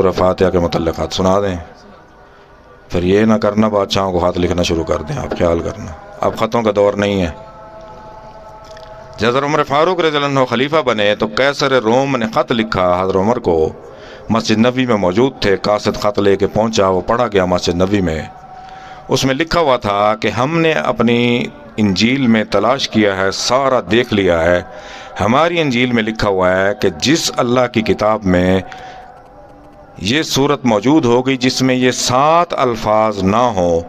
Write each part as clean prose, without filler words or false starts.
سورہ فاتحہ کے متعلقات سنا دیں، پھر یہ نہ کرنا بادشاہوں کو خط لکھنا شروع کر دیں. آپ خیال کرنا، اب خطوں کا دور نہیں ہے. جب حضرت عمر فاروق رضی اللہ عنہ خلیفہ بنے تو قیصر روم نے خط لکھا حضرت عمر کو، مسجد نبوی میں موجود تھے. قاصد خط لے کے پہنچا، وہ پڑھا گیا مسجد نبوی میں. اس میں لکھا ہوا تھا کہ ہم نے اپنی انجیل میں تلاش کیا ہے، سارا دیکھ لیا ہے. ہماری انجیل میں لکھا ہوا ہے کہ جس اللہ کی کتاب میں یہ صورت موجود ہوگی جس میں یہ 7 الفاظ نہ ہوں،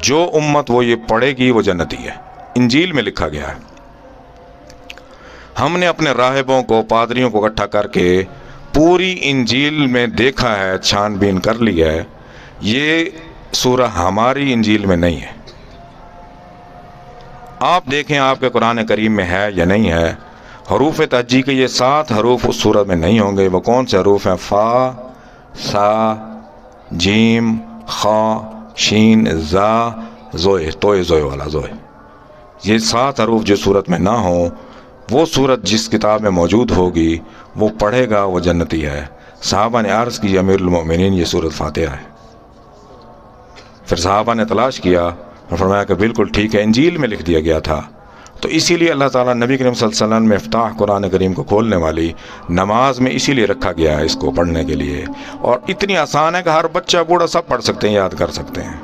جو امت وہ یہ پڑھے گی وہ جنتی ہے. انجیل میں لکھا گیا ہے. ہم نے اپنے راہبوں کو، پادریوں کو اکٹھا کر کے پوری انجیل میں دیکھا ہے، چھان بین کر لی ہے. یہ سورہ ہماری انجیل میں نہیں ہے. آپ دیکھیں آپ کے قرآن کریم میں ہے یا نہیں ہے. حروف تہجی کے یہ 7 حروف اس سورت میں نہیں ہوں گے. وہ کون سے حروف ہیں؟ فا، سا، جیم، خا، شین، زا، زوئے، توئے زوئے والا زوئے. یہ 7 حروف جو سورت میں نہ ہوں، وہ سورت جس کتاب میں موجود ہوگی وہ پڑھے گا وہ جنتی ہے. صحابہ نے عرض کی امیر المؤمنین یہ سورت فاتحہ ہے. پھر صحابہ نے تلاش کیا اور فرمایا کہ بالکل ٹھیک ہے، انجیل میں لکھ دیا گیا تھا. تو اسی لیے اللہ تعالیٰ نبی کریم صلی اللہ علیہ وسلم میں افتتاح قرآن کریم کو کھولنے والی نماز میں اسی لیے رکھا گیا ہے اس کو پڑھنے کے لیے. اور اتنی آسان ہے کہ ہر بچہ بوڑھا سب پڑھ سکتے ہیں، یاد کر سکتے ہیں.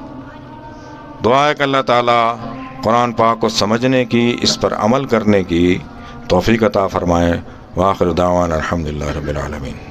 دعا ہے کہ اللہ تعالیٰ قرآن پاک کو سمجھنے کی، اس پر عمل کرنے کی توفیق عطا فرمائے. وآخر دعوانا الحمدللہ رب العالمین.